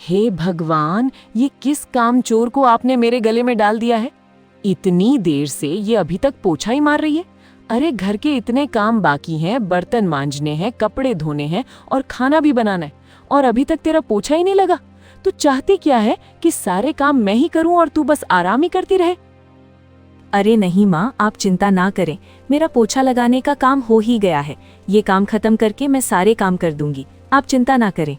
हे भगवान, ये किस कामचोर को आपने मेरे गले में डाल दिया है? इतनी देर से ये अभी तक पोछा ही मार रही है। अरे घर के इतने काम बाकी हैं, बर्तन मांजने हैं, कपड़े धोने हैं और खाना भी बनाना है, और अभी तक तेरा पोछा ही नहीं लगा। तू चाहती क्या है कि सारे काम मैं ही करूं और तू बस आराम ही करती रहे? अरे नहीं माँ, आप चिंता ना करें, मेरा पोछा लगाने का काम हो ही गया है। ये काम खत्म करके मैं सारे काम कर दूंगी, आप चिंता ना करें।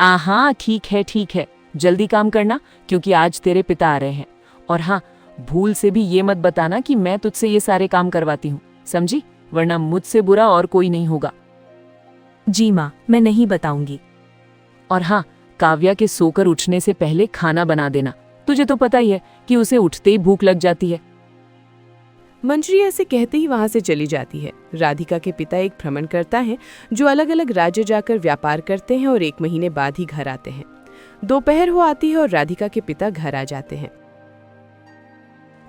आहा, ठीक है, जल्दी काम करना, क्योंकि आज तेरे पिता आ रहे हैं। और हाँ, भूल से भी ये मत बताना कि मैं तुझसे ये सारे काम करवाती हूँ, समझी? वरना मुझसे बुरा और कोई नहीं होगा। जी माँ, मैं नहीं बताऊंगी। और हाँ, काव्या के सोकर उठने से पहले खाना बना देना। तुझे तो पता ही है कि उसे उठते ही भूख लग जाती है। मंजरी ऐसे कहते ही वहां से चली जाती है। राधिका के पिता एक भ्रमण करता है जो अलग अलग राज्य जाकर व्यापार करते हैं और 1 महीने बाद ही घर आते हैं। दोपहर हो आती है और राधिका के पिता घर आ जाते हैं।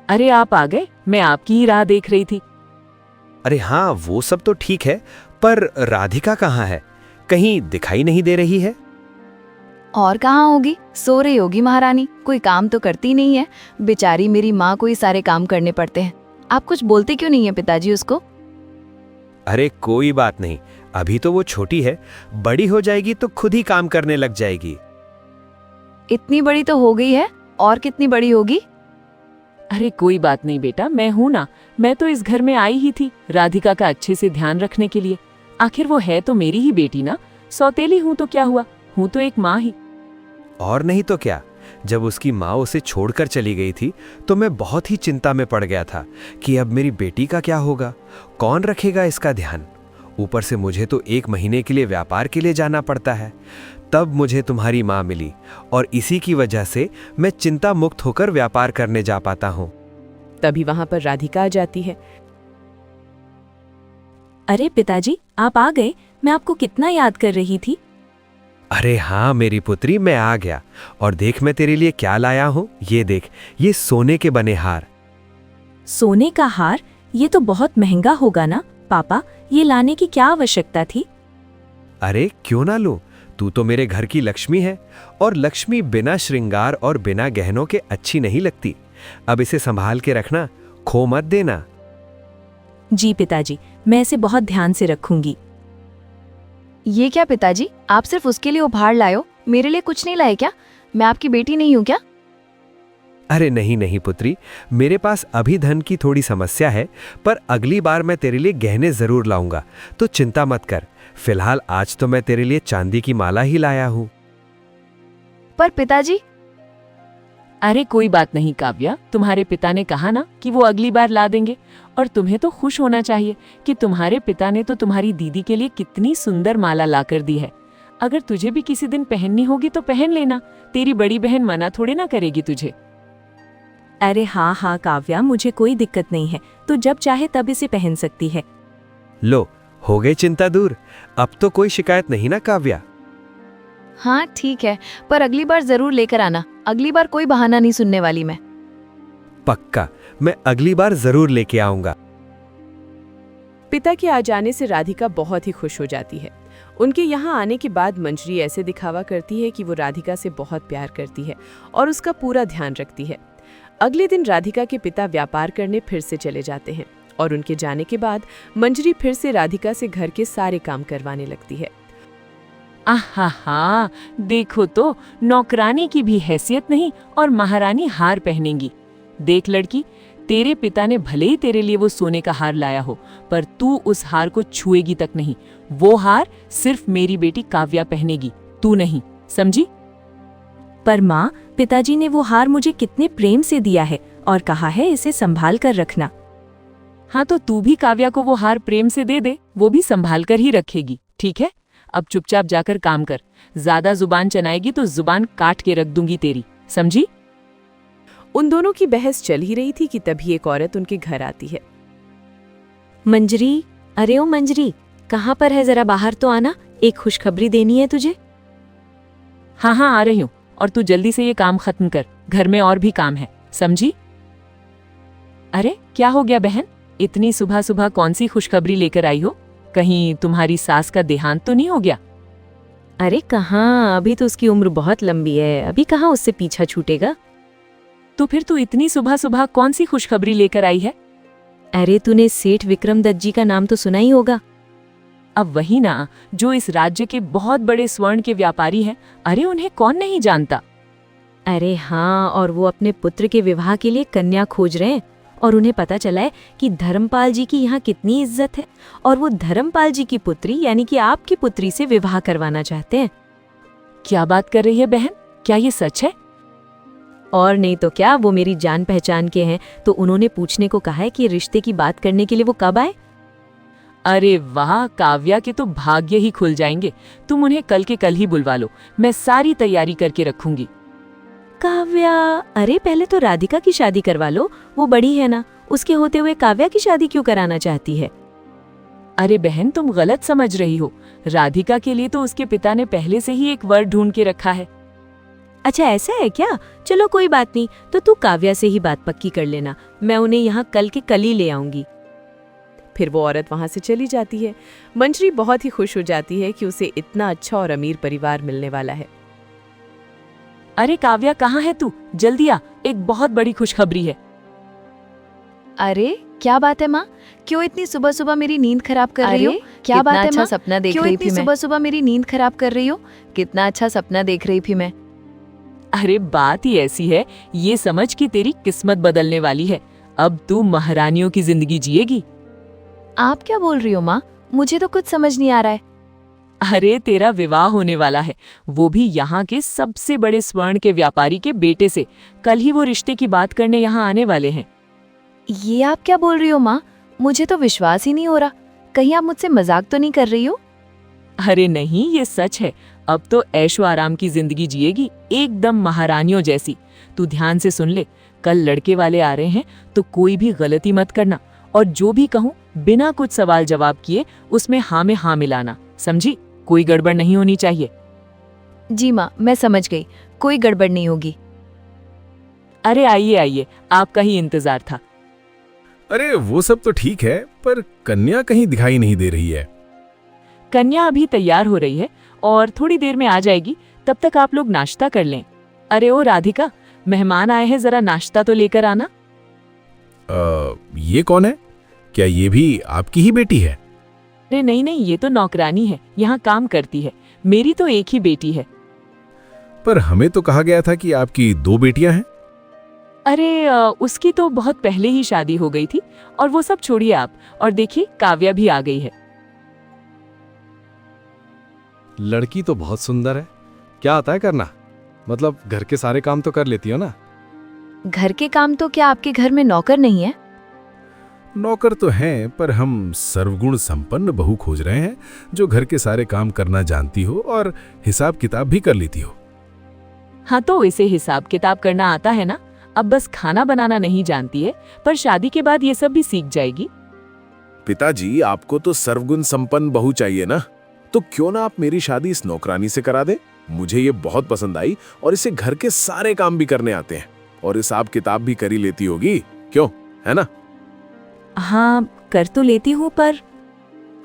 अरे आप आ गए, मैं आपकी ही राह देख रही थी। अरे हाँ, वो सब तो ठीक है, पर राधिका कहाँ है? कहीं दिखाई नहीं दे रही है। और कहाँ होगी? सो रही होगी महारानी, कोई काम तो करती नहीं है। बेचारी मेरी माँ को ही सारे काम करने पड़ते हैं। आप कुछ बोलते क्यों नहीं है पिताजी उसको? अरे कोई बात नहीं, अभी तो वो छोटी है, बड़ी हो जाएगी तो खुद ही काम करने लग जाएगी। इतनी बड़ी तो हो गई है, और कितनी बड़ी होगी? अरे कोई बात नहीं बेटा, मैं हूं ना। मैं तो इस घर में आई ही थी राधिका का अच्छे से ध्यान रखने के लिए। आखिर वो है तो मेरी ही बेटी ना। सौतेली हूं तो क्या हुआ, हूं तो एक माँ ही। और नहीं तो क्या, जब उसकी माँ उसे छोड़कर चली गई थी तो मैं बहुत ही चिंता में पड़ गया था कि अब मेरी बेटी का क्या होगा, कौन रखेगा इसका ध्यान। ऊपर से मुझे तो 1 महीने के लिए व्यापार के लिए जाना पड़ता है। तब मुझे तुम्हारी माँ मिली और इसी की वजह से मैं चिंता मुक्त होकर व्यापार करने जा पाता हूँ। तभी वहां पर राधिका आ जाती है। अरे पिताजी, आप आ गए, मैं आपको कितना याद कर रही थी। अरे हाँ मेरी पुत्री, मैं आ गया, और देख मैं तेरे लिए क्या लाया हूँ। ये देख, ये सोने के बने हार। सोने का हार? ये तो बहुत महंगा होगा ना पापा, ये लाने की क्या आवश्यकता थी? अरे क्यों ना लूं, तू तो मेरे घर की लक्ष्मी है, और लक्ष्मी बिना श्रृंगार और बिना गहनों के अच्छी नहीं लगती। अब इसे संभाल के रखना, खो मत देना। जी पिताजी, मैं इसे बहुत ध्यान से रखूंगी। ये क्या पिताजी, आप सिर्फ उसके लिए उपहार लाए हो, मेरे लिए कुछ नहीं लाए क्या? मैं आपकी बेटी नहीं हूँ क्या? अरे नहीं नहीं पुत्री, मेरे पास अभी धन की थोड़ी समस्या है, पर अगली बार मैं तेरे लिए गहने जरूर लाऊंगा, तो चिंता मत कर। फिलहाल आज तो मैं तेरे लिए चांदी की माला ही लाया हूँ। पर पिताजी। अरे कोई बात नहीं काव्या, तुम्हारे पिता ने कहा ना कि वो अगली बार ला देंगे। और तुम्हें तो खुश होना चाहिए कि तुम्हारे पिता ने तो तुम्हारी दीदी के लिए कितनी सुंदर माला ला कर दी है। अगर तुझे भी किसी दिन पहननी होगी तो पहन लेना, तेरी बड़ी बहन मना थोड़े ना करेगी तुझे। अरे हाँ काव्या, मुझे कोई दिक्कत नहीं है, तो जब चाहे तब इसे पहन सकती है। लो, हो गई चिंता दूर, अब तो कोई शिकायत नहीं ना काव्या? हाँ ठीक है, पर अगली बार जरूर लेकर आना। अगली बार कोई बहाना नहीं सुनने वाली मैं। पक्का, मैं अगली बार जरूर लेके आऊंगा। पिता के आ जाने से राधिका बहुत ही खुश हो जाती है। उनके यहाँ आने के बाद मंजरी ऐसे दिखावा करती है कि वो राधिका से बहुत प्यार करती है और उसका पूरा ध्यान रखती है। अगले दिन राधिका के पिता व्यापार करने फिर से चले जाते हैं और उनके जाने के बाद मंजरी फिर से राधिका से घर के सारे काम करवाने लगती है। आहा, देखो तो, नौकरानी की भी हैसियत नहीं और महारानी हार पहनेंगी। देख लड़की, तेरे पिता ने भले ही तेरे लिए वो सोने का हार लाया हो, पर तू उस हार को छुएगी तक नहीं। वो हार सिर्फ मेरी बेटी काव्या पहनेगी, तू नहीं, समझी? पर माँ, पिताजी ने वो हार मुझे कितने प्रेम से दिया है और कहा है इसे संभाल कर रखना। हाँ, तो तू भी काव्या को वो हार प्रेम से दे दे, वो भी संभाल कर ही रखेगी, ठीक है? अब चुपचाप जाकर काम कर, ज्यादा जुबान चलाएगी तो जुबान काट के रख दूंगी तेरी, समझी? उन दोनों की बहस चल ही रही थी कि तभी एक औरत उनके घर आती है। मंजरी, अरे ओ मंजरी, कहाँ पर है? जरा बाहर तो आना, एक खुशखबरी देनी है तुझे। हाँ आ रही हूँ, और तू जल्दी से ये काम खत्म कर, घर में और भी काम है, समझी? अरे क्या हो गया बहन, इतनी सुबह सुबह कौन सी खुशखबरी लेकर आई हो? कहीं तुम्हारी सास का देहांत तो नहीं हो गया? अरे कहाँ, अभी तो उसकी उम्र बहुत लंबी है, अभी कहाँ उससे पीछा छूटेगा। तो फिर तू इतनी सुबह सुबह कौन सी खुशखबरी लेकर आई है? अरे तूने सेठ विक्रम दत्त जी का नाम तो सुना ही होगा। अब वही ना, जो इस राज्य के बहुत बड़े स्वर्ण के व्यापारी हैं। अरे उन्हें कौन नहीं जानता। अरे हाँ, और वो अपने पुत्र के विवाह के लिए कन्या खोज रहे हैं। और उन्हें पता चला है कि धर्मपाल जी की यहाँ कितनी इज्जत है, और वो धर्मपाल जी की पुत्री यानी कि आपकी पुत्री से विवाह करवाना चाहते हैं। क्या बात कर रही है बहन, क्या ये सच है? और नहीं तो क्या, वो मेरी जान पहचान के हैं, तो उन्होंने पूछने को कहा है कि रिश्ते की बात करने के लिए वो कब आए। अरे वाह, काव्या के तो भाग्य ही खुल जाएंगे। तुम उन्हें कल के कल ही बुलवा लो, मैं सारी तैयारी करके रखूंगी। काव्या? अरे पहले तो राधिका की शादी करवा लो, वो बड़ी है ना, उसके होते हुए काव्या की शादी क्यों कराना चाहती है? अरे बहन, तुम गलत समझ रही हो। राधिका के लिए तो उसके पिता ने पहले से ही एक वर ढूंढ के रखा है। अच्छा ऐसा है क्या? चलो कोई बात नहीं, तो तू काव्या से ही बात पक्की कर लेना, मैं उन्हें यहाँ कल के कल ही ले आऊंगी। फिर वो औरत वहां से चली जाती है। मंजरी बहुत ही खुश हो जाती है कि उसे इतना अच्छा और अमीर परिवार मिलने वाला है। अरे काव्या, कहाँ है तू? जल्दी आ, एक बहुत बड़ी खुशखबरी है। अरे क्या बात है माँ, क्यों इतनी सुबह सुबह मेरी नींद खराब कर रही हो? अरे, क्या बात है अच्छा माँ, सपना देख क्यों रही इतनी थी मैं? सुबह सुबह मेरी नींद खराब कर रही हो? कितना अच्छा सपना देख रही थी मैं। अरे बात ही ऐसी है, ये समझ कि तेरी किस्मत बदलने वाली है। अब तू महारानियों की जिंदगी जिएगी। आप क्या बोल रही हो माँ? मुझे तो कुछ समझ नहीं आ रहा है। अरे तेरा विवाह होने वाला है, वो भी यहाँ के सबसे बड़े स्वर्ण के व्यापारी के बेटे से। कल ही वो रिश्ते की बात करने यहाँ आने वाले हैं। ये आप क्या बोल रही हो माँ? मुझे तो विश्वास ही नहीं हो रहा। कहीं आप मुझसे मजाक तो नहीं कर रही हो? अरे नहीं, ये सच है। अब तो ऐशो आराम की जिंदगी जिएगी, एकदम महारानियों जैसी। तू ध्यान से सुन ले, कल लड़के वाले आ रहे हैं, तो कोई भी गलती मत करना, और जो भी कहूँ बिना कुछ सवाल जवाब किए उसमें हाँ में हाँ मिलाना, समझी? कोई गड़बड़ नहीं होनी चाहिए। जी माँ, मैं समझ गई, कोई गड़बड़ नहीं होगी। अरे आइए आइए, आपका ही इंतजार था। अरे वो सब तो ठीक है, पर कन्या कहीं दिखाई नहीं दे रही है। कन्या अभी तैयार हो रही है और थोड़ी देर में आ जाएगी, तब तक आप लोग नाश्ता कर लें। अरे ओ राधिका, मेहमान आए हैं, जरा नाश्ता तो लेकर आना। ये कौन है? क्या ये भी आपकी ही बेटी है? अरे नहीं नहीं, ये तो नौकरानी है, यहाँ काम करती है। मेरी तो एक ही बेटी है। पर हमें तो कहा गया था कि आपकी 2 बेटियां हैं। अरे उसकी तो बहुत पहले ही शादी हो गई थी, और वो सब छोड़िए आप, और देखिए काव्या भी आ गई है। लड़की तो बहुत सुंदर है। क्या आता है करना? मतलब घर के सारे काम तो कर लेती हो ना? घर के काम तो क्या आपके घर में नौकर नहीं है? नौकर तो हैं, पर हम सर्वगुण संपन्न बहू खोज रहे हैं, जो घर के सारे काम करना जानती हो और हिसाब किताब भी कर लेती हो। हाँ, तो इसे हिसाब किताब करना आता है ना। अब बस खाना बनाना नहीं जानती है, पर शादी के बाद ये सब भी सीख जाएगी। पिताजी, आपको तो सर्वगुण संपन्न बहू चाहिए ना, तो क्यों ना आप मेरी शादी इस नौकरानी से करा दे। मुझे ये बहुत पसंद आई, और इसे घर के सारे काम भी करने आते हैं, और हिसाब किताब भी करी लेती होगी, क्यों, है ना? हाँ कर तो लेती हूँ, पर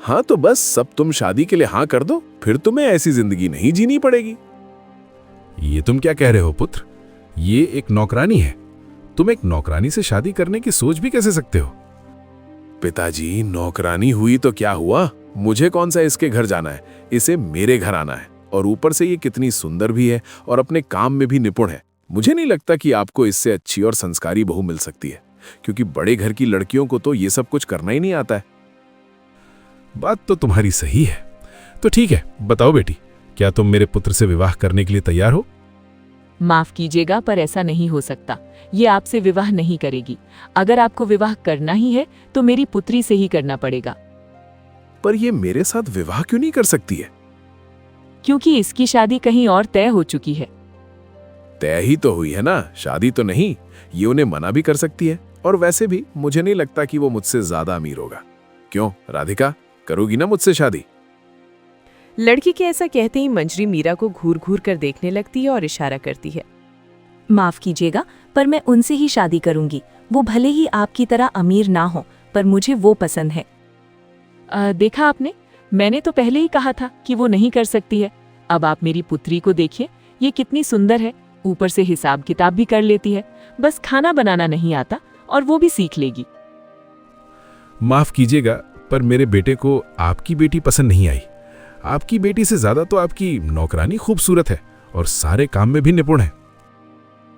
हाँ तो बस सब तुम शादी के लिए हाँ कर दो, फिर तुम्हें ऐसी जिंदगी नहीं जीनी पड़ेगी। ये तुम क्या कह रहे हो पुत्र? ये एक नौकरानी है, तुम एक नौकरानी से शादी करने की सोच भी कैसे सकते हो? पिताजी, नौकरानी हुई तो क्या हुआ, मुझे कौन सा इसके घर जाना है, इसे मेरे घर आना है। और ऊपर से ये कितनी सुंदर भी है और अपने काम में भी निपुण है। मुझे नहीं लगता कि आपको इससे अच्छी और संस्कारी बहू मिल सकती है, क्योंकि बड़े घर की लड़कियों को तो ये सब कुछ करना ही नहीं आता है। बात तो तुम्हारी सही है। तो ठीक है, बताओ बेटी, क्या तुम मेरे पुत्र से विवाह करने के लिए तैयार हो? माफ कीजिएगा, पर ऐसा नहीं हो सकता। ये आपसे विवाह नहीं करेगी। अगर आपको विवाह करना ही है तो मेरी पुत्री से ही करना पड़ेगा। पर ये मेरे साथ विवाह क्यों नहीं कर सकती है? क्योंकि इसकी शादी कहीं और तय हो चुकी है। तय ही तो हुई है ना, शादी तो नहीं। ये उन्हें मना भी कर सकती है, और वैसे भी मुझे नहीं लगता कि वो मुझसे ज्यादा अमीर होगा। क्यों राधिका, करोगी ना मुझसे शादी? लड़की के ऐसा कहते ही मंजरी मीरा को घूर घूर कर देखने लगती है और इशारा करती है। माफ कीजिएगा, पर मैं उनसे ही शादी करूंगी। वो भले ही आपकी तरह अमीर ना हो, पर मुझे वो पसंद है। देखा आपने, मैंने तो पहले ही कहा था कि वो नहीं कर सकती है। अब आप मेरी पुत्री को देखिए, ये कितनी सुंदर है, ऊपर से हिसाब किताब भी कर लेती है, बस खाना बनाना नहीं आता और वो भी सीख लेगी। माफ कीजिएगा, पर मेरे बेटे को आपकी बेटी पसंद नहीं आई। आपकी बेटी से ज्यादा तो आपकी नौकरानी खूबसूरत है और सारे काम में भी निपुण है।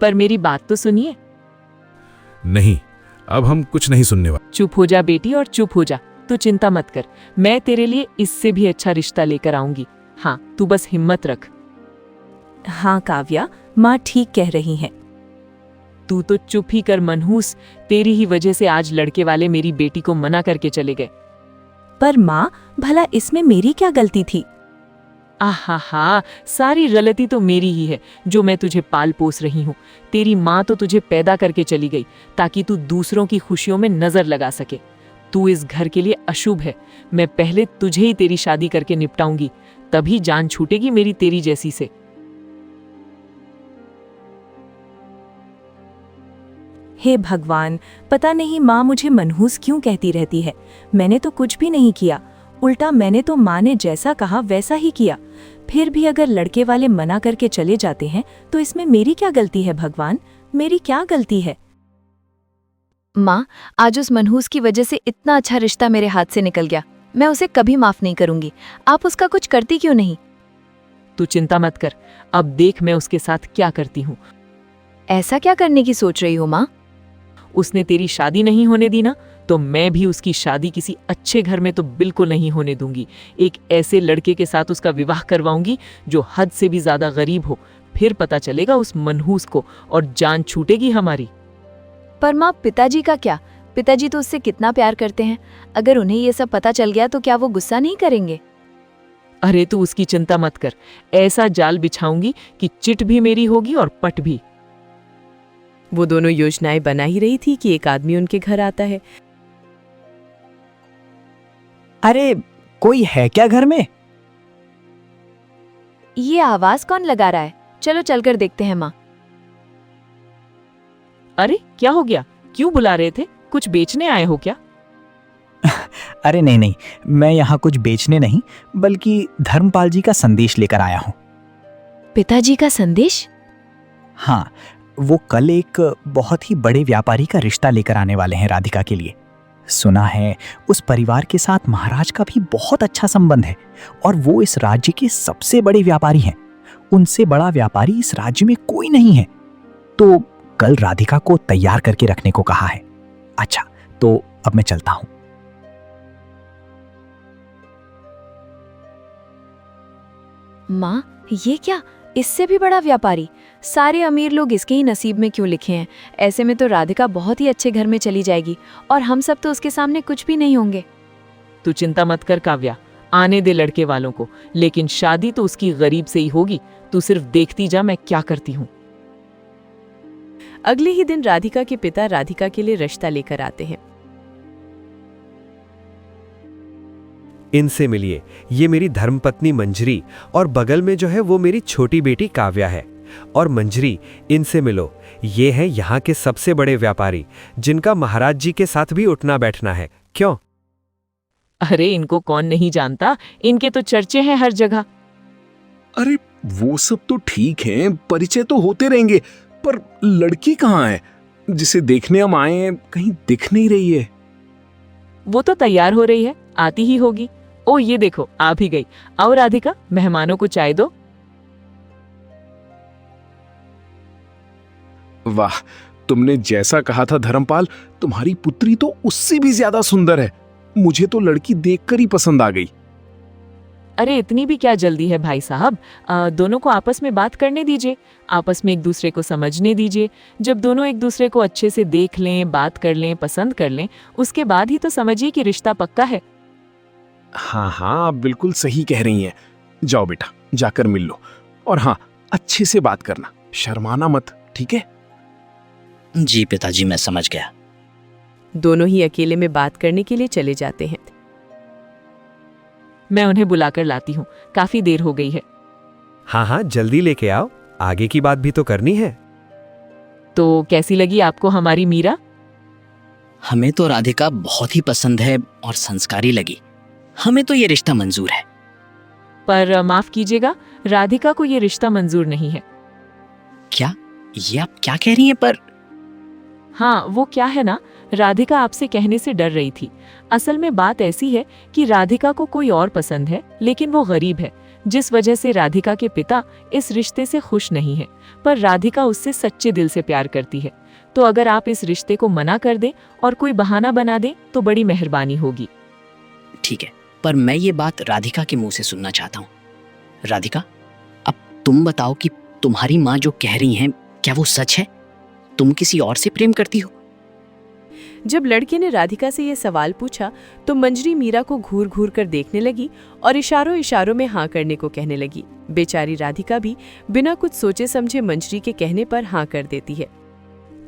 पर मेरी बात तो सुनिए। नहीं, अब हम कुछ नहीं सुनने वाले। चुप हो जा बेटी, और चुप हो जा। तू चिंता मत कर, मैं तेरे लिए इससे भी अच्छा रिश्ता लेकर आऊंगी। हाँ, तू बस हिम्मत रख। हाँ काव्या, माँ ठीक कह रही हैं। तू तो चुप ही कर मनहूस, तेरी ही वजह से आज लड़के वाले मेरी बेटी को मना करके चले गए। पर माँ, भला इसमें मेरी क्या गलती थी? आहा हा, सारी गलती तो मेरी ही है जो मैं तुझे पाल पोस रही हूँ। तेरी माँ तो तुझे पैदा करके चली गई ताकि तू दूसरों की खुशियों में नजर लगा सके। तू इस घर के लिए अशुभ है। मैं पहले तुझे ही तेरी शादी करके निपटाऊंगी, तभी जान छूटेगी मेरी तेरी जैसी से। हे भगवान, पता नहीं माँ मुझे मनहूस क्यों कहती रहती है। मैंने तो कुछ भी नहीं किया, उल्टा मैंने तो माँ ने जैसा कहा वैसा ही किया। फिर भी अगर लड़के वाले मना करके चले जाते हैं तो इसमें मेरी क्या गलती है भगवान? मेरी क्या गलती है? माँ, आज उस मनहूस की वजह से इतना अच्छा रिश्ता मेरे हाथ से निकल गया। मैं उसे कभी माफ नहीं करूंगी। आप उसका कुछ करती क्यों नहीं? तू चिंता मत कर, अब देख मैं उसके साथ क्या करती हूँ। ऐसा क्या करने की सोच रही हो माँ? उसने तेरी शादी नहीं होने दी ना, तो मैं भी उसकी शादी किसी अच्छे घर में तो बिल्कुल नहीं होने दूंगी। एक ऐसे लड़के के साथ उसका विवाह करवाऊंगी जो हद से भी ज्यादा गरीब हो। फिर पता चलेगा उस मनहूस को और जान छूटेगी हमारी। पर माँ, पिताजी का क्या? पिताजी तो उससे कितना प्यार करते हैं। अगर उन्हें ये सब पता चल गया तो क्या वो गुस्सा नहीं करेंगे? अरे तू उसकी चिंता मत कर, ऐसा जाल बिछाऊंगी कि चिट भी मेरी होगी और पट भी। वो दोनों योजनाएं बना ही रही थी कि एक आदमी उनके घर आता है। अरे, कोई है क्या घर में? ये आवाज कौन लगा रहा है? चलो चलकर देखते हैं माँ। अरे क्या हो गया? क्यों बुला रहे थे? कुछ बेचने आए हो क्या? अरे नहीं नहीं, मैं यहाँ कुछ बेचने नहीं बल्कि धर्मपाल जी का संदेश लेकर आया हूँ। पिताजी का संदेश? हाँ, वो कल एक बहुत ही बड़े व्यापारी का रिश्ता लेकर आने वाले हैं राधिका के लिए। सुना है उस परिवार के साथ महाराज का भी बहुत अच्छा संबंध है और वो इस राज्य के सबसे बड़े व्यापारी हैं। उनसे बड़ा व्यापारी इस राज्य में कोई नहीं है। तो कल राधिका को तैयार करके रखने को कहा है। अच्छा, तो अब मैं चलता हूँ। माँ, ये क्या? इससे भी बड़ा व्यापारी? सारे अमीर लोग इसके ही नसीब में क्यों लिखे हैं? ऐसे में तो राधिका बहुत ही अच्छे घर में चली जाएगी और हम सब तो उसके सामने कुछ भी नहीं होंगे। तू चिंता मत कर काव्या, आने दे लड़के वालों को, लेकिन शादी तो उसकी गरीब से ही होगी। तू सिर्फ देखती जा मैं क्या करती हूँ। अगले ही दिन राधिका के पिता राधिका के लिए रिश्ता लेकर आते हैं। इनसे मिलिए, ये मेरी धर्मपत्नी मंजरी और बगल में जो है वो मेरी छोटी बेटी काव्या है। और मंजरी, इनसे मिलो, ये हैं यहाँ के सबसे बड़े व्यापारी जिनका महाराज जी के साथ भी उठना बैठना है। क्यों? अरे इनको कौन नहीं जानता, इनके तो चर्चे हैं हर जगह। अरे वो सब तो ठीक है, परिचय तो होते रहेंगे, पर लड़की कहाँ है जिसे देखने हम आए हैं? कहीं दिख नहीं रही है। वो तो तैयार हो रही है, आती ही होगी। ओ ये देखो, आ भी गई। आओ राधिका, मेहमानों को चाय दो। वाह, तुमने जैसा कहा था धर्मपाल, तुम्हारी पुत्री तो उससे भी ज्यादा सुंदर है। मुझे तो लड़की देखकर ही पसंद आ गई। अरे इतनी भी क्या जल्दी है भाई साहब, दोनों को आपस में बात करने दीजिए, आपस में एक दूसरे को समझने दीजिए। जब दोनों एक दूसरे को अच्छे से देख लें, बात कर लें, पसंद कर लें, उसके बाद ही तो समझिए कि रिश्ता पक्का है। हाँ हाँ, आप बिल्कुल सही कह रही हैं। जाओ बेटा, जाकर मिल लो, और हाँ, अच्छे से बात करना, शर्माना मत, ठीक है? जी पिताजी, मैं समझ गया। दोनों ही अकेले में बात करने के लिए चले जाते हैं। मैं उन्हें बुलाकर लाती हूँ, काफी देर हो गई है। हाँ हाँ, जल्दी लेके आओ, आगे की बात भी तो करनी है। तो कैसी लगी आपको हमारी मीरा? हमें तो राधिका बहुत ही पसंद है और संस्कारी लगी। हमें तो ये रिश्ता मंजूर है। पर माफ कीजिएगा, राधिका को ये रिश्ता मंजूर नहीं है। क्या? ये आप क्या कह रही हैं? पर हाँ, वो क्या है ना, राधिका आपसे कहने से डर रही थी। असल में बात ऐसी है कि राधिका को कोई और पसंद है, लेकिन वो गरीब है, जिस वजह से राधिका के पिता इस रिश्ते से खुश नहीं है। पर राधिका उससे सच्चे दिल से प्यार करती है, तो अगर आप इस रिश्ते को मना कर दें और कोई बहाना बना दें तो बड़ी मेहरबानी होगी। ठीक है, पर मैं ये बात राधिका के मुंह से सुनना चाहता हूँ। राधिका, अब तुम बताओ कि तुम्हारी माँ जो कह रही हैं, क्या वो सच है? तुम किसी और से प्रेम करती हो? जब लड़के ने राधिका से यह सवाल पूछा तो मंजरी मीरा को घूर घूर कर देखने लगी और इशारों इशारों में हाँ करने को कहने लगी। बेचारी राधिका भी बिना कुछ सोचे समझे मंजरी के कहने पर हाँ कर देती है।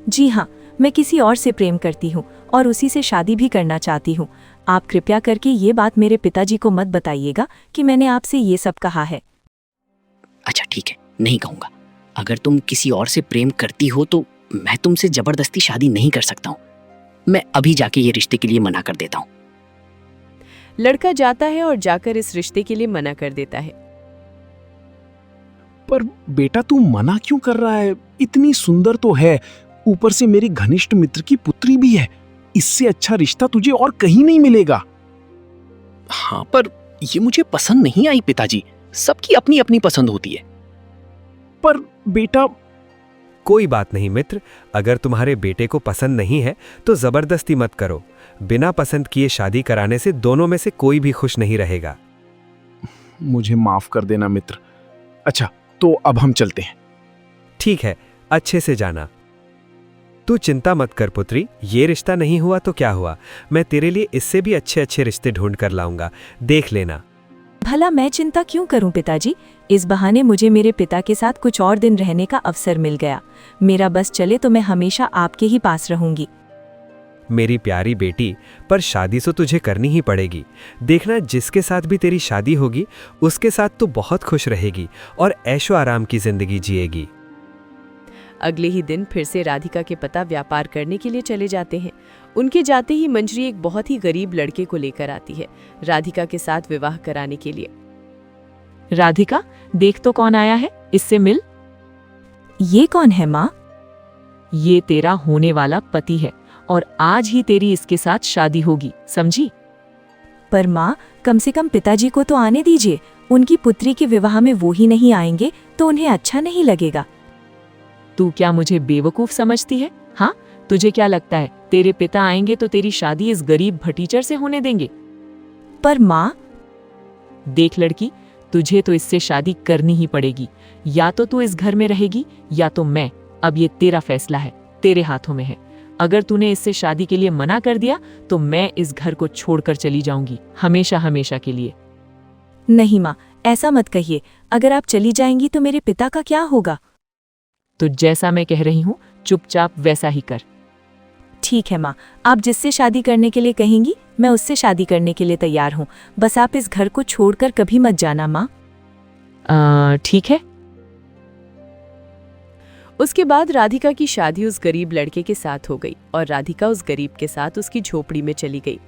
जी हाँ, मैं किसी और से प्रेम करती हूँ और उसी से शादी भी करना चाहती हूँ। आप कृपया करके ये बात मेरे पिताजी को मत बताइएगा कि मैंने आपसे ये सब कहा है। अच्छा ठीक है, नहीं कहूँगा। अगर तुम किसी और से प्रेम करती हो तो मैं तुमसे जबरदस्ती शादी नहीं कर सकता हूँ। मैं अभी जाके ये रिश्ते के लिए मना कर देता हूँ। लड़का जाता है और जाकर इस रिश्ते के लिए मना कर देता है। पर बेटा तू मना क्यों कर रहा है? इतनी सुंदर तो है, ऊपर से मेरे घनिष्ठ मित्र की पुत्री भी है। इससे अच्छा रिश्ता तुझे और कहीं नहीं मिलेगा। हाँ, पर ये मुझे पसंद नहीं आई पिताजी। सबकी अपनी अपनी पसंद होती है। पर बेटा, कोई बात नहीं मित्र, अगर तुम्हारे बेटे को पसंद नहीं है तो जबरदस्ती मत करो। बिना पसंद किए शादी कराने से दोनों में से कोई भी खुश नहीं रहेगा। मुझे माफ कर देना मित्र। अच्छा, तो अब हम चलते हैं। ठीक है, अच्छे से जाना। तू चिंता मत कर पुत्री, ये रिश्ता नहीं हुआ तो क्या हुआ, मैं तेरे लिए इससे भी अच्छे अच्छे रिश्ते ढूंढ कर लाऊंगा, देख लेना। भला मैं चिंता क्यों करूं पिताजी? इस बहाने मुझे मेरे पिता के साथ कुछ और दिन रहने का अवसर मिल गया। मेरा बस चले तो मैं हमेशा आपके ही पास रहूंगी। मेरी प्यारी बेटी, पर शादी तो तुझे करनी ही पड़ेगी। देखना, जिसके साथ भी तेरी शादी होगी उसके साथ तू बहुत खुश रहेगी और ऐशो आराम की जिंदगी जिएगी। अगले ही दिन फिर से राधिका के पिता व्यापार करने के लिए चले जाते हैं। उनके जाते ही मंजरी एक बहुत ही गरीब लड़के को लेकर आती है राधिका के साथ विवाह कराने के लिए। राधिका, देख तो कौन आया है, इससे मिल। ये कौन है माँ? ये तेरा होने वाला पति है और आज ही तेरी इसके साथ शादी होगी, समझी? पर माँ, कम से कम पिताजी को तो आने दीजिए। उनकी पुत्री के विवाह में वो ही नहीं आएंगे तो उन्हें अच्छा नहीं लगेगा। तू क्या मुझे बेवकूफ समझती है? हाँ, तुझे क्या लगता है तेरे पिता आएंगे तो तेरी शादी इस गरीब भटीचर से होने देंगे? पर माँ, देख लड़की, तुझे तो इससे शादी करनी ही पड़ेगी। या तो तू इस घर में रहेगी या तो मैं। अब ये तेरा फैसला है, तेरे हाथों में है। अगर तूने इससे शादी के लिए मना कर दिया तो मैं इस घर को छोड़कर चली जाऊंगी, हमेशा हमेशा के लिए। नहीं माँ, ऐसा मत कहिए। अगर आप चली जाएंगी तो मेरे पिता का क्या होगा? तो जैसा मैं कह रही हूँ चुपचाप वैसा ही कर। ठीक है माँ, आप जिससे शादी करने के लिए कहेंगी मैं उससे शादी करने के लिए तैयार हूँ। बस आप इस घर को छोड़कर कभी मत जाना माँ। ठीक है। उसके बाद राधिका की शादी उस गरीब लड़के के साथ हो गई और राधिका उस गरीब के साथ उसकी झोपड़ी में चली गई।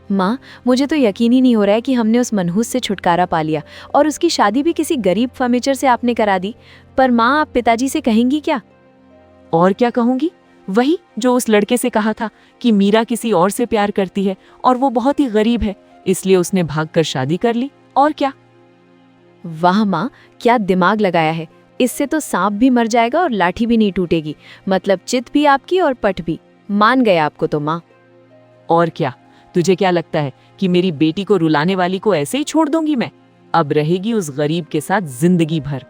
माँ, मुझे तो यकीन ही नहीं हो रहा है कि हमने उस मनहूस से छुटकारा पा लिया और उसकी शादी भी किसी गरीब फर्नीचर से आपने करा दी। पर माँ, आप पिताजी से कहेंगी क्या? और क्या कहूंगी? वही जो उस लड़के से कहा था कि मीरा किसी और से प्यार करती है और वो बहुत ही गरीब है, इसलिए उसने भागकर शादी कर ली। और क्या? वाह माँ, क्या दिमाग लगाया है। इससे तो सांप भी मर जाएगा और लाठी भी नहीं टूटेगी। मतलब चित भी आपकी और पट भी। मान गए आपको तो माँ। और क्या? तुझे क्या लगता है कि मेरी बेटी को रुलाने वाली को ऐसे ही छोड़ दूंगी मैं? अब रहेगी उस गरीब के साथ जिंदगी भर।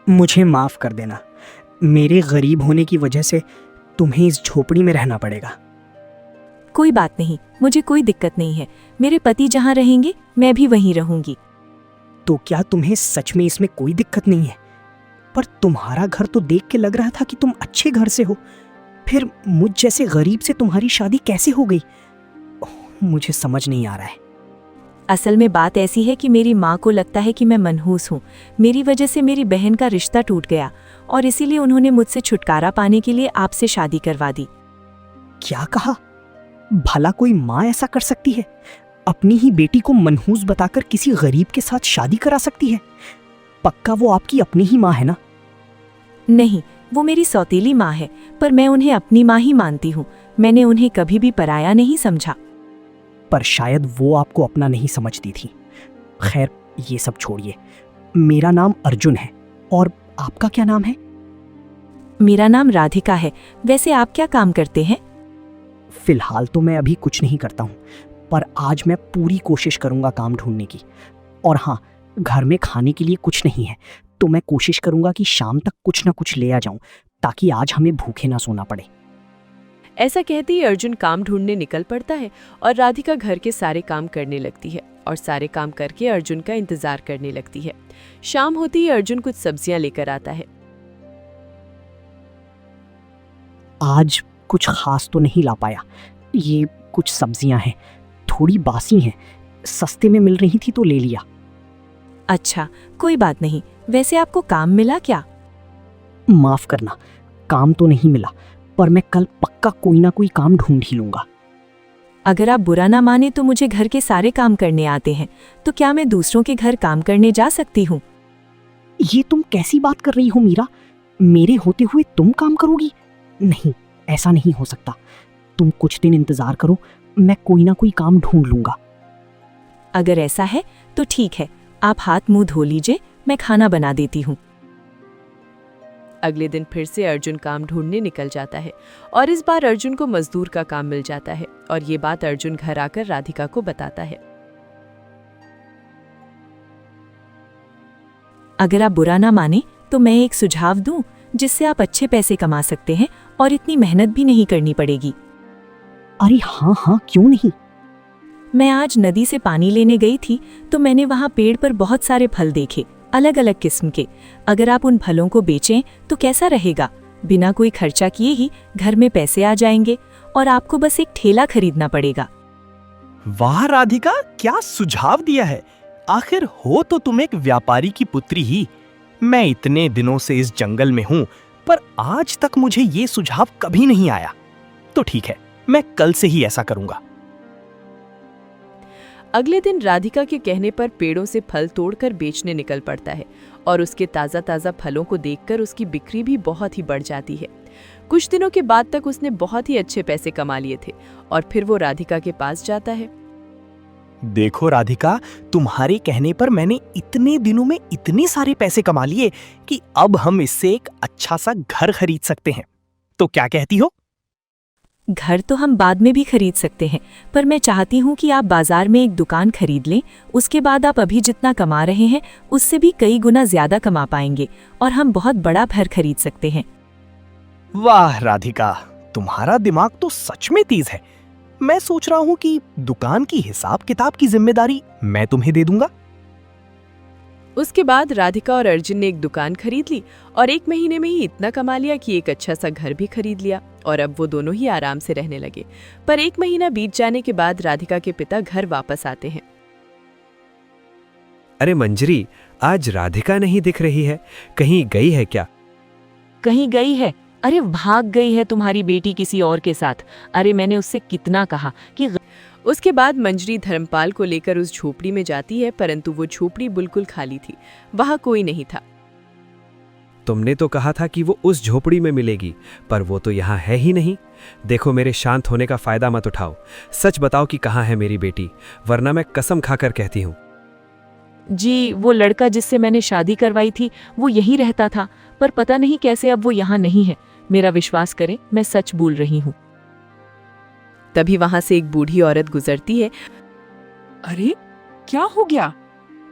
मुझे माफ कर देना, मेरे गरीब होने की वजह से तुम्हें इस झोपड़ी में रहना पड़ेगा। कोई बात नहीं, मुझे कोई दिक्कत नहीं है। मेरे पति जहाँ रहेंगे मैं भी वहीं रहूंगी। तो क्या तुम्हें सच में इसमें कोई दिक्कत नहीं है? पर तुम्हारा घर तो देख के लग रहा था कि तुम अच्छे घर से हो, फिर मुझ जैसे गरीब से तुम्हारी शादी कैसे हो गई? मुझे समझ नहीं आ रहा है। असल में बात ऐसी है कि मेरी माँ को लगता है कि मैं मनहूस हूँ। मेरी वजह से मेरी बहन का रिश्ता टूट गया और इसीलिए उन्होंने मुझसे छुटकारा पाने के लिए आपसे शादी करवा दी। क्या कहा? भला कोई माँ ऐसा कर सकती है? अपनी ही बेटी को मनहूस बताकर किसी गरीब के साथ शादी करा सकती है? पक्का वो आपकी अपनी ही माँ है ना? नहीं, वो मेरी सौतेली माँ है, पर मैं उन्हें अपनी माँ ही मानती हूँ। मैंने उन्हें कभी भी पराया नहीं समझा। पर शायद वो आपको अपना नहीं समझती थी। खैर, ये सब छोड़िए। मेरा नाम अर्जुन है, और आपका क्या नाम है? मेरा नाम राधिका है। वैसे आप क्या काम करते हैं? फिलहाल तो मैं अभी कुछ नहीं करता हूँ, पर आज मैं पूरी कोशिश करूँगा काम ढूंढने की। और हाँ, घर में खाने के लिए कुछ नहीं है, तो मैं कोशिश करूँगा कि शाम तक कुछ ना कुछ ले आ जाऊँ, ताकि आज हमें भूखे ना सोना पड़े। ऐसा कहते ही अर्जुन काम ढूंढने निकल पड़ता है और राधिका घर के सारे काम करने लगती है और सारे काम करके अर्जुन का इंतजार करने लगती है। शाम होते ही अर्जुन कुछ सब्जियां लेकर आता है। आज कुछ खास तो नहीं ला पाया। ये कुछ सब्जियां हैं, थोड़ी बासी हैं, सस्ते में मिल रही थी तो ले लिया। अच्छा, कोई बात नहीं। वैसे आपको काम मिला क्या? माफ करना, काम तो नहीं मिला, पर मैं कल पक्का कोई ना कोई काम ढूंढ ही लूंगा। अगर आप बुरा ना माने तो मुझे घर के सारे काम करने आते हैं, तो क्या मैं दूसरों के घर काम करने जा सकती हूँ? ये तुम कैसी बात कर रही हो मीरा? मेरे होते हुए तुम काम करोगी? नहीं, ऐसा नहीं हो सकता। तुम कुछ दिन इंतजार करो, मैं कोई ना कोई काम ढूंढ लूंगा। अगर ऐसा है तो ठीक है, आप हाथ मुंह धो लीजिए, मैं खाना बना देती हूँ। अगले दिन फिर से अर्जुन काम ढूंढने निकल जाता है और इस बार अर्जुन को मजदूर का काम मिल जाता है और ये बात अर्जुन घर आकर राधिका को बताता है। अगर आप बुरा ना माने तो मैं एक सुझाव दूं, जिससे आप अच्छे पैसे कमा सकते हैं और इतनी मेहनत भी नहीं करनी पड़ेगी। अरे हाँ हाँ, क्यों नहीं। मैं आज नदी से पानी लेने गई थी तो मैंने वहाँ पेड़ पर बहुत सारे फल देखे, अलग अलग किस्म के। अगर आप उन फलों को बेचें तो कैसा रहेगा? बिना कोई खर्चा किए ही घर में पैसे आ जाएंगे और आपको बस एक ठेला खरीदना पड़ेगा। वाह राधिका, क्या सुझाव दिया है। आखिर हो तो तुम एक व्यापारी की पुत्री ही। मैं इतने दिनों से इस जंगल में हूं, पर आज तक मुझे ये सुझाव कभी नहीं आया। तो ठीक है, मैं कल से ही ऐसा करूंगा। अगले दिन राधिका के कहने पर पेड़ों से फल तोड़कर बेचने निकल पड़ता है और उसके ताज़ा ताज़ा फलों को देखकर उसकी बिक्री भी बहुत ही बढ़ जाती है। कुछ दिनों के बाद तक उसने बहुत ही अच्छे पैसे कमा लिए थे और फिर वो राधिका के पास जाता है। देखो राधिका, तुम्हारे कहने पर मैंने इतने दिनों में इतने सारे पैसे कमा लिए कि अब हम इससे एक अच्छा सा घर खरीद सकते हैं। तो क्या कहती हो? घर तो हम बाद में भी खरीद सकते हैं, पर मैं चाहती हूँ कि आप बाजार में एक दुकान खरीद लें। उसके बाद आप अभी जितना कमा रहे हैं उससे भी कई गुना ज्यादा कमा पाएंगे और हम बहुत बड़ा घर खरीद सकते हैं। वाह राधिका, तुम्हारा दिमाग तो सच में तेज है। मैं सोच रहा हूँ कि दुकान की हिसाब किताब की जिम्मेदारी मैं तुम्हें दे दूंगा। उसके बाद राधिका और अर्जुन ने एक दुकान खरीद ली और 1 महीने में ही इतना कमा लिया कि एक अच्छा सा घर भी खरीद लिया और अब वो दोनों ही आराम से रहने लगे। पर 1 महीना बीत जाने के बाद राधिका के पिता घर वापस आते हैं। अरे मंजरी, आज राधिका नहीं दिख रही है, कहीं गई है क्या? कहीं गई है? अरे भाग गई है तुम्हारी बेटी किसी और के साथ। अरे मैंने उससे कितना कहा कि उसके बाद मंजरी धर्मपाल को लेकर उस झोपड़ी में जाती है, परंतु वो झोपड़ी बिल्कुल खाली थी, वहां कोई नहीं था। तुमने तो कहा था कि वो उस झोपड़ी में मिलेगी, पर वो तो यहाँ है ही नहीं। देखो, मेरे शांत होने का फायदा मत उठाओ। सच बताओ कि कहाँ है मेरी बेटी, वरना मैं कसम खाकर कहती हूँ। जी, वो लड़का जिससे मैंने शादी करवाई थी वो यहीं रहता था, पर पता नहीं कैसे अब वो यहाँ नहीं है। मेरा विश्वास करें, मैं सच बोल रही हूँ। तभी वहां से एक बूढ़ी औरत गुजरती है। अरे क्या हो गया?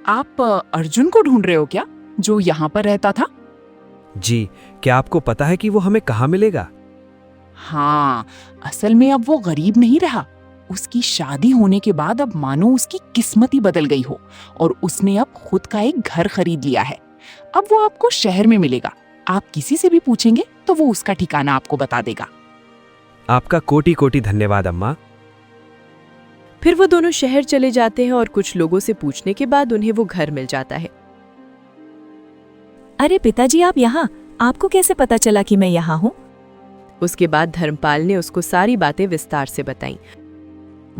आप अर्जुन को ढूंढ रहे हो क्या, जो यहाँ पर रहता था? जी, क्या आपको पता है कि वो हमें कहाँ मिलेगा? हाँ, असल में अब वो गरीब नहीं रहा। उसकी शादी होने के बाद अब मानो उसकी किस्मत ही बदल गई हो और उसने अब खुद का एक घर खरीद लिया है। अब वो आपको शहर में मिलेगा। आप किसी से भी पूछेंगे तो वो उसका ठिकाना आपको बता देगा। आपका कोटि कोटि धन्यवाद अम्मा। फिर वो दोनों शहर चले जाते हैं और कुछ लोगों से पूछने के बाद उन्हें वो घर मिल जाता है। अरे पिताजी, आप यहाँ? आपको कैसे पता चला कि मैं यहाँ हूँ? उसके बाद धर्मपाल ने उसको सारी बातें विस्तार से बताईं।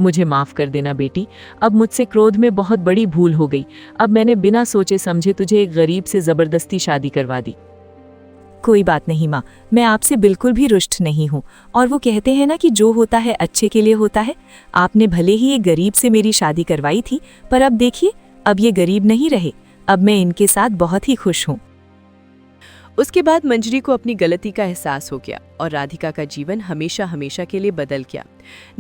मुझे माफ कर देना बेटी, अब मुझसे क्रोध में बहुत बड़ी भूल हो गई। अब मैंने बिना सोचे समझे तुझे एक गरीब से जबरदस्ती शादी करवा दी। कोई बात नहीं माँ, मैं आपसे बिल्कुल भी रुष्ट नहीं हूँ। और वो कहते हैं ना कि जो होता है अच्छे के लिए होता है। आपने भले ही एक गरीब से मेरी शादी करवाई थी, पर अब देखिए, अब ये गरीब नहीं रहे। अब मैं इनके साथ बहुत ही खुश हूँ। उसके बाद मंजरी को अपनी गलती का एहसास हो गया और राधिका का जीवन हमेशा हमेशा के लिए बदल गया।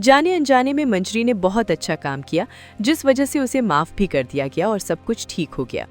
जाने अनजाने में मंजरी ने बहुत अच्छा काम किया, जिस वजह से उसे माफ भी कर दिया गया और सब कुछ ठीक हो गया।